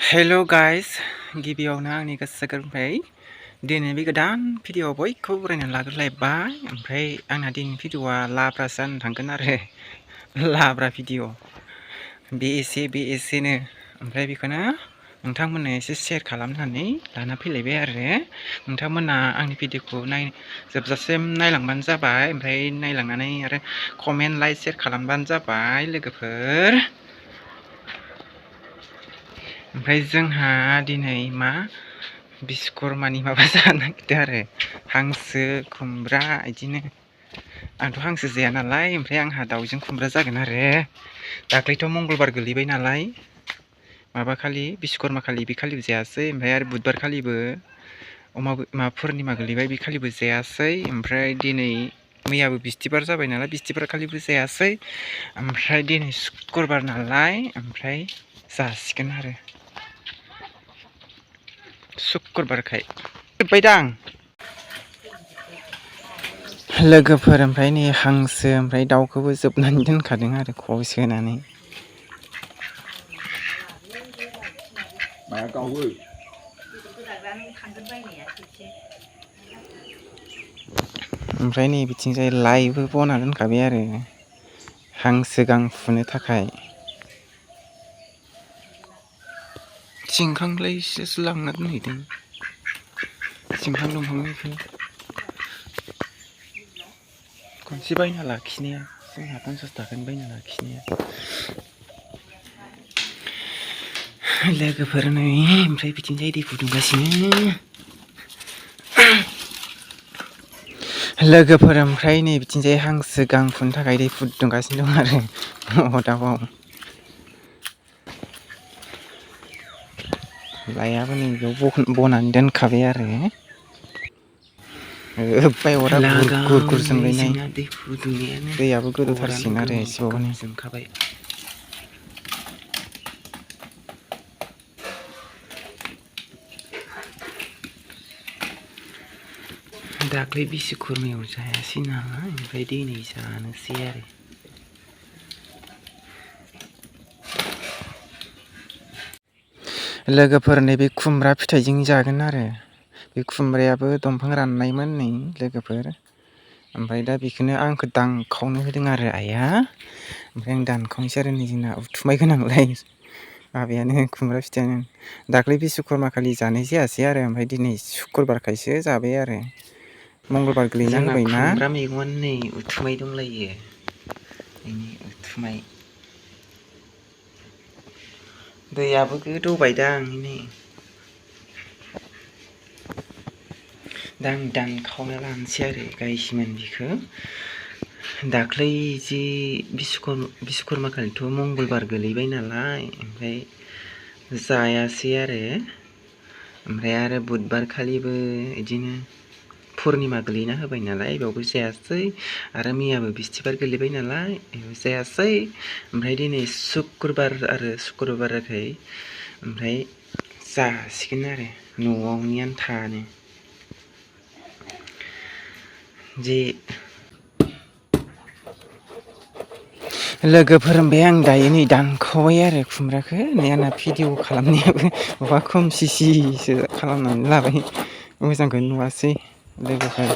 हेल' guys गिबियावनो आंनि गोसो गोरबोनिफ्राय दिनै बे गोदान भिडिअ बयखौबो बरायनानै लाग्रोलायबाय। ओमफ्राय आंना दिनै भिडिअआ लाब्रासो जानो थांगोन आरो लाब्रा भिडिअ बे एसेनो ओमफ्राय बेखौनो नोंथांमोननो एसे शेयार खालामनानै लाना फैलायबाय आरो नोंथांमोना आंनि भिडिअखौ जोबजासिम नायलांबानो जाबाय। ओमफ्राय नायलांनानै आरो कमेन्ट लाइक शेयार खालामबानो जाबाय लोगोफोर। ओमफ्राय जोंहा दिनै मा बिश्वकर्मानि माबा जानो नागिरदों आरो हांसो खुमब्रा बिदिनो। आंथ' हांसो जाया नालाय ओमफ्राय आंहा दाउजों खुमब्रा जागोन आरो दाख्लैथ' मंगलबार गोलैबाय नालाय माबाखालि बिश्वकर्मा खालि बे खालिबो जायासै। ओमफ्राय आरो बुधबार खालिबो पुर्निमा गोलैबाय बे खालिबो जायासै। ओमफ्राय दिनै मैयाबो बिस्थिबार जाबाय नालाय बिस्थिबार खालिबो जायासै। ओमफ्राय दिनै सुक्रबार नालाय ओमफ्राय जासिगोन आरो सुक्रबारखाय जोब्बायदां लोगोफोर। ओमफ्राय नै हांसो ओमफ्राय दाउखौबो जोबनानै दोनखादों आरो ख'आव सोनानै। ओमफ्राय नै बिथिंजाय लाइबो बना दोनखाबाय आरो हांसो गां फुनो थाखाय। थिंख्लांलायसो लांना दोनहैदों थिंख्लां दंफांनिखौ खनसे बायना लाखिनाया जोंहा 50 थाखानि बायना लाखिनाया लोगोफोर। नै ओमफ्राय बिथिंजाय दै फुदुंगासिनो लोगोफोर। ओमफ्राय नै बिथिंजाय हांसो गां फुनो थाखाय दै फुदुंगासिनो दं आरो अरदाबाव। लाइआबो नै बेयाव बनानै दोनखाबाय आरो होब्बाय अरा गुर गुर जोंलायनाय दैयाबो गोदौथारसिगोन आरो एसेबावनो। दाख्लै बिश्वकर्मायाव जायासै नालाय ओमफ्राय दिनै जानोसै आरो लोगोफोर। नैबे खुमब्रा फिथाइजों जागोन आरो बे खुमब्रायाबो दंफां राननायमोन नै लोगोफोर। ओमफ्राय दा बेखौनो आंखौ दानखावनो होदों आरो आइया। ओमफ्राय आं दानखावनोसै आरो नै जोंना उथुमाय गोनांलाय माबायानो खुमब्रा फिथाइयानो। दाख्लै बिश्वकर्मा खालि जानाय जायासै आरो ओमफ्राय दिनै सुक्रबारखायसो जाबाय आरो मंगलबार गोलैना होबायना। खुमब्रा मैगङानो नै उथुमाय दंलायो उथुमाय। दैयाबो गोदौबायदां नै दा आं दानखावना लानोसै आरो गायसैमोन बिखौ। दाख्लै जे बिश्वकर्मा खालिथ' मंगलबार गोलैबाय नालाय ओमफ्राय जायासै ओमफ्राय आरो बुधबार खालिबो बिदिनो पुर्निमा गोलैना होबाय नालाय बेयावबो जायासै। आरो मैयाबो बिस्थिबार गोलैबाय नालाय बेयाव जायासै। ओमफ्राय दिनै सुक्रबार आरो सुक्रबारखाय ओमफ्राय जासिगोन आरो न'आवनि आन्थानो जे लोगोफोर। ओमफ्राय आं दायो नै दानखावबाय आरो खुमब्राखौ नै आंना भिडिअ खालामनायाबो माबा खोमसिसो खालामनानै लाबाय मोजांखौनो नुवासै लोगोफोर।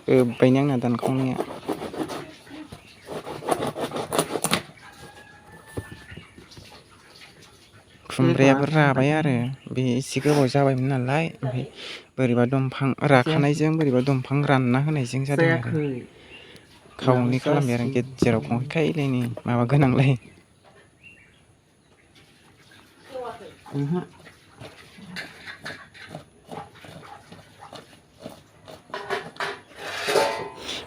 जोब्बायनो आंना दानखावनाया। खुमब्रायाबो राबाय आरो बे एसे गोबाव जाबायमोन नालाय ओमफ्राय बोरैबा दंफां राखानायजों बोरैबा दंफां रानना होनायजों जादों आरो खावनै खालामबाय आरो गेजेराव खायलायनि माबा गोनांलाय।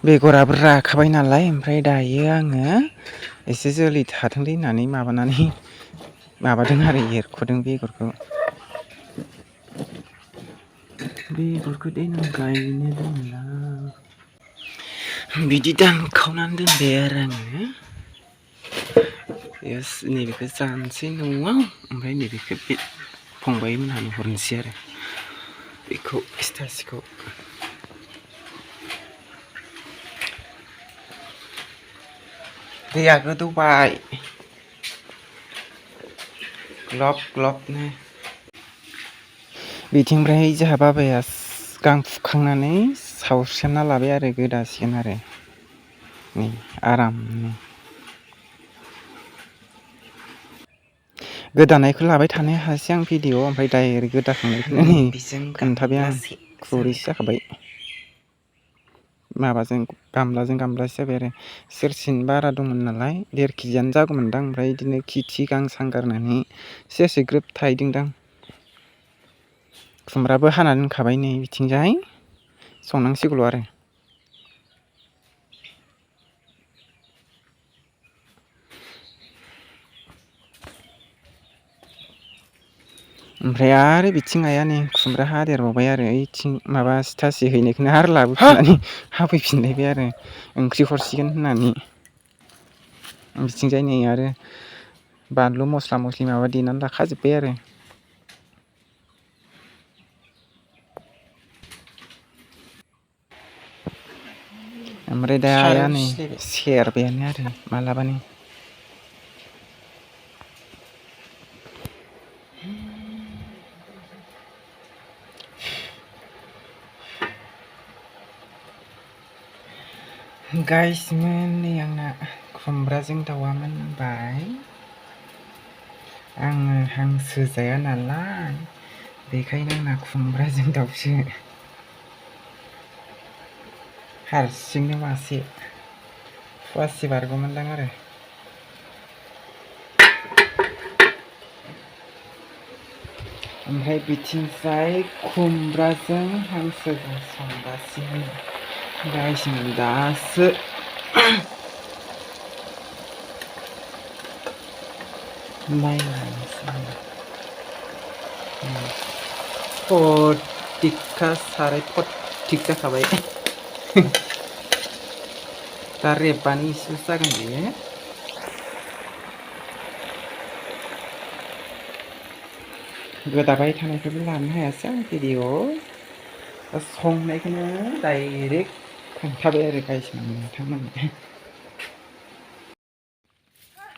बेगराबो राखाबाय नालाय ओमफ्राय दायो आङो एसे जोलै थाथोंलै होननानै माबादों आरो एरख'दों बेगरखौ देनां गायनो दोनलां बिदि दानखावनानै दोनबाय आरो आङो नैबेखौ जानोसै न'आव। ओमफ्राय नैबेखौ बे फंबाय मोनहानो हरनोसै आरो बेखौ फिथासेखौ। दैया गोदौबाय ग्लब ग्लबनो बिथिंनिफ्राय जोंहा बाबाया गां फुखांनानै सावस्रेमना लाबाय आरो गोदासिगोन आरो नै आरामनो गोदानायखौ लाबाय थानो हायासै आं भिडिअ ओमफ्राय डाइरेक्ट गोदाखांनायखौनो खोन्थाबाय आं खुरैसे जाखाबाय माबाजों गामलासो जाबाय आरो सेरसेनि बारा दंमोन नालाय 1.5 केजियानो जागौमोनदां ओमफ्राय बिदिनो खि गांसां गारनानै सेरसे ग्रोब थाहैदोंदां खुमब्राबो हाना दोनखाबाय नै बिथिंजाय संनांसिगौल' आरो ओमफ्राय आरो बिथिं आइया नै खुमब्रा हादेरबावबाय आरो ओइथिं माबा सिथासे हैनायखौनो आरो लाबोफिननानै हाफैफिनलायबाय आरो ओंख्रि हरसिगोन होननानै बिथिंजाय नै आरो बानलु मस्ला मस्लि माबा देनानै लाखाजोब्बाय आरो ओमफ्राय दा आइया नै सेरबायानो आरो मालाबानो गाइसमोन नै आंना खुमब्राजों दाउआ मोनबाय आङो हांसो जाया नालाय बेखायनो आंना खुमब्राजों दाउसो हारसिंनो मासे फवासे बारगौमोनदां आरो ओमफ्राय बिथिंजाय खुमब्राजों हांसोजों संगासिनो गाइसमोन दासो फटिकखा साराय फटिक जाखाबाय दा रेबबानो एसे जागोन बेयो गोदाबाय थानायखौबो लानो हायासै आं भिडिअ संनायखौनो डाइरेक्ट खोन्थाबाय आरो गाइसमोन नोंथांमोननो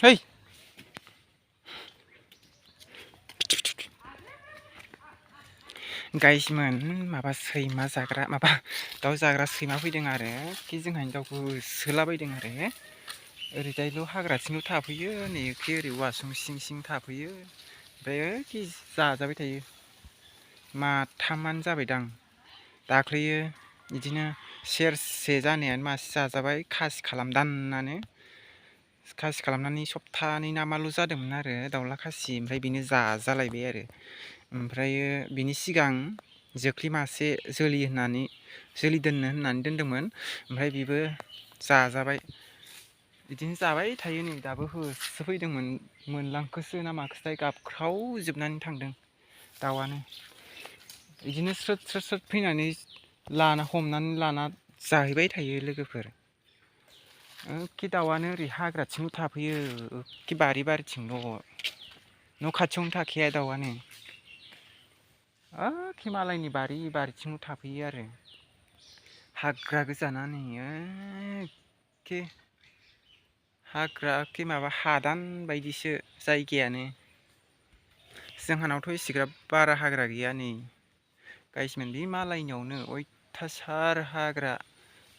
है गाइसमोन माबा सैमा जाग्रा माबा दाउ जाग्रा सैमा फैदों आरो कि जोंहानि दाउखौ होसोलाबायदों आरो ओरैजायल' हाग्राथिंल' थाफैयो नै ओरै औवासुं सिं थाफैयो ओमफ्राय कि जाजाबाय थायो माथामानो जाबायदां दाख्लैयो बिदिनो सेरसे जानायानो मासे जाजाबाय खासि खालामनानै सप्तानै ना माल' जादोंमोन आरो दाउला खासि ओमफ्राय बेनो जाजालायबाय आरो ओमफ्रायो बिनि सिगां जोख्लि मासे जोलै दोननो होननानै दोनदोंमोन ओमफ्राय बेबो जाजाबाय बिदिनो जाबाय थायो नै दाबो होसोफैदोंमोन मोनलांखोसो ना माखोथाय गाबख्रावजोबनानै थांदों दाउआनो बिदिनो स्रोद फैनानै हमनानै लाना जाहैबाय थायो लोगोफोर एखे दाउआनो ओरै हाग्राथिंल' थाफैयो एखे बारिथिंल' न' खाथियावनो थाखाया दाउआनो एखे मालायनि बारिथिंल' थाफैयो आरो हाग्रा गोजाना नै एखे माबा हादान बायदिसो जायगायानो जोंहानावथ' एसेग्राब बारा हाग्रा गैया नै गाइसमोन बे मालायनियावनो अयथासार हाग्रा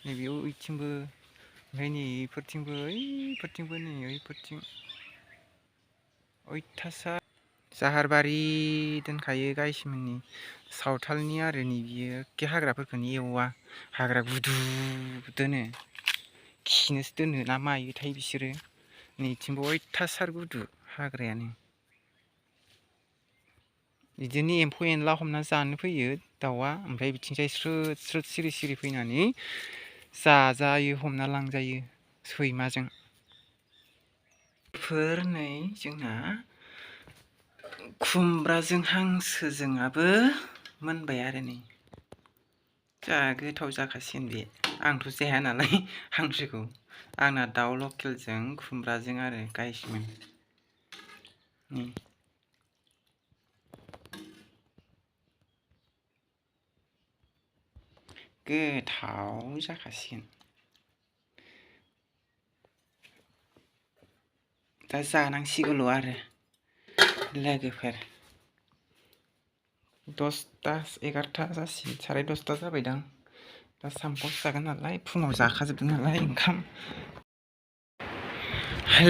नैबे ओइथिंबो ओमफ्राय नै ओइफोरथिंबो नै ओइफोरथिं अयथासार जाहारबारि दोनखायो गाइसमोननि सावथालनि आरो नै बियो एखे हाग्राफोरखौनो एवा हाग्रा गुदु दोनो खिनोसो दोनो ना मायोथाय बिसोरो नैथिंबो अयथासार गुदु हाग्रायानो बिदिनो एम्फौ एनला हमना जानो फैयो दाउआ ओमफ्राय बिथिंजाय स्रोद सिरि फैनानै जाजायो हमना लांजायो सैमाजों नै जोंना खुमब्राजों हांसोजोंआबो मोनबाय आरो नै जा गोथाव जाखासिगोन बे आंथ' जाया नालाय हांसोखौ आंना दाउ लकेलजों खुमब्राजों आरो गाइसमोन गोथाव जाखासिगोन दा जानांसिगौल' आरो लोगोफोर 10ता 11ता जासिगोन 10:30 जाबायदां दा सामपस जागोन नालाय फुङाव जाखाजोबदों नालाय ओंखाम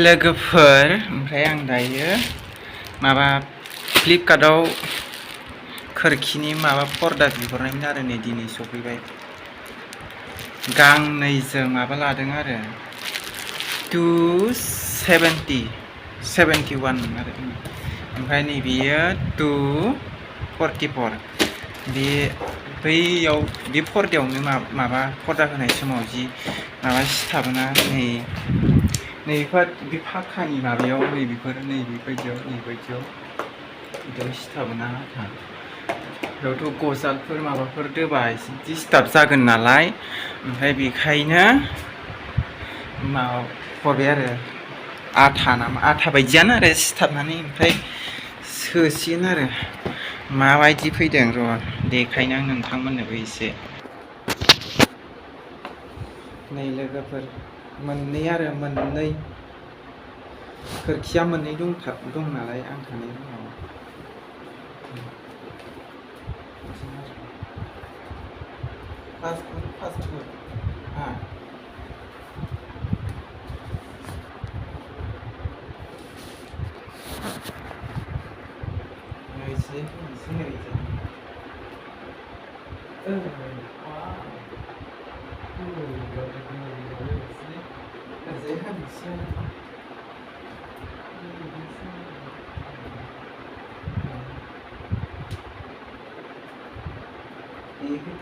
लोगोफोर ओमफ्राय आं दायो माबा फ्लिपकार्टआव खोरखिनि माबा पर्दा बिहरनायमोन आरो नै दिनै सफैबाय गांनैजों माबा लादों आरो 271 आरो ओमफ्राय नैबेयो 244 बे बैयाव बे पर्दायावनो माबा पर्दा होनाय समाव जि माबा सिथाबोना नैबेफोर बे फाखानि माबायाव नैबेबायदियाव बिदियाव सिथाबोना बेयावथ' गजालफोर माबाफोर दोबा एसे डिस्टार्ब जागोन नालाय ओमफ्राय बेखायनो माबा हरबाय आरो आथा बायदियानो आरो सिथाबनानै ओमफ्राय सोसिगोन आरो माबायदि फैदों र' देखायनो आं नोंथांमोननोबो एसे नै लोगोफोर मोननै खोरखिया मोननै दं नालाय आं थानाय रुमाव फासफुड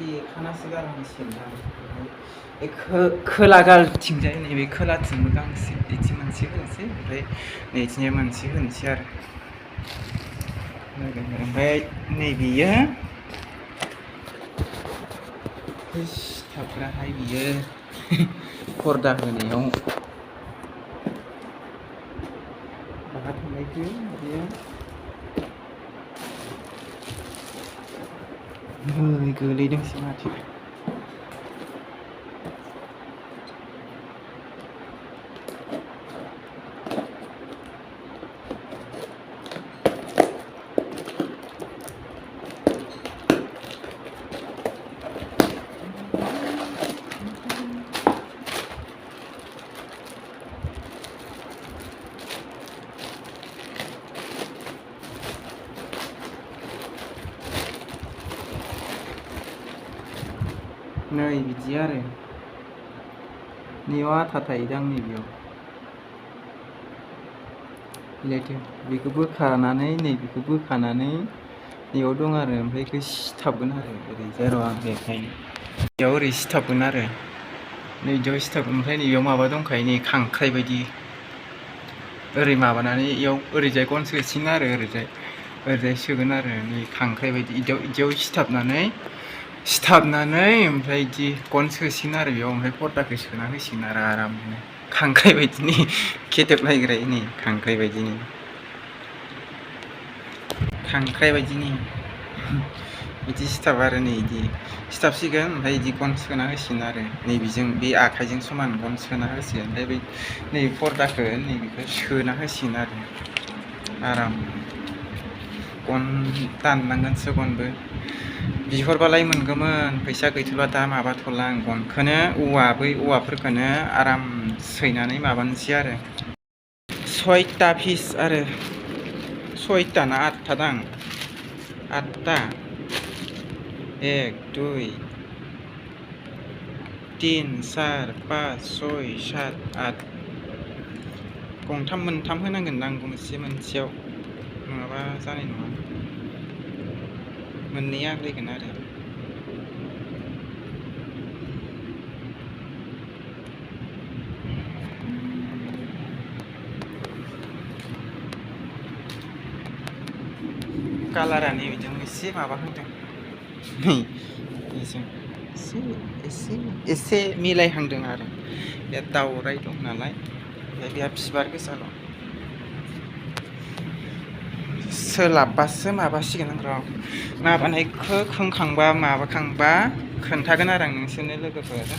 देखानासो गालांसिगोन खोला गालथिंजाय नैबे खोलाथिंबो गांसे बिदि मोनसे होनोसै ओमफ्राय नैथिंजाय मोनसे होनोसै आरो ओमफ्राय नैबेयो सिथाबग्राहाय बियो पर्दा होनायाव माबा थांनायखौ बियो गोलैदोंसो माथो नै बिदि आरो नैयाव आथा थायोदां नैबेयाव बेखौ बोखानानै नैबेखौ बोखानानै नैयाव दं आरो ओमफ्राय बेखौ सिथाबगोन आरो ओरैजाय र' आं बेखायनो बेयाव ओरै सिथाबगोन आरो नैदियाव सिथाबगोन ओमफ्राय नैबेयाव माबा दंखायो नै खांख्राइ बायदि ओरै माबानानै इयाव ओरैजाय गन सोसिगोन आरो ओरैजाय सोगोन आरो नै खांख्राइ बायदि इदियाव सिथाबनानै ओमफ्राय इदि गन सोसिगोन आरो बेयाव ओमफ्राय पर्दाखौ सोना होसिगोन आरो आरामनो खांख्राइ बायदिनि खेथेबलायग्राय नै खांख्राइ बायदिनि बिदि सिथाब आरो नै इदि सिथाबसिगोन ओमफ्राय इदि गन सोना होसिगोन आरो नैबेजों बे आखाइजों समान गन सोना होसिगोन ओमफ्राय बै नै पर्दाखौ नैबेखौ सोना होसिगोन आरो आराम गन दाननांगोनसो गनबो बिहरबालाय मोनगौमोन फैसा गैथ'ला दा माबाथ'ला आं गनखौनो बै औवाफोरखौनो आराम सैनानै माबानोसै आरो 6ता पिस आरो 6ता ना 8ता दां 8ता 1 2 3 4 5 6 7 8 गंथाम मोनथाम होनांगोनदां मोनसेयाव नङाबा जानाय नङा मोननै आग्लायगोन आरो कालारा नैबिजों एसे माबा होदों नै बेजों एसे मिलायहांदों आरो बे दावराय दं नालाय ओमफ्राय बेहा बिबार गोजाल' सोलाबबासो माबासिगोन आं र' माबानायखौ खोंखांबा माबाखांबा खोन्थागोन आरो आं नोंसोरनो लोगोफोर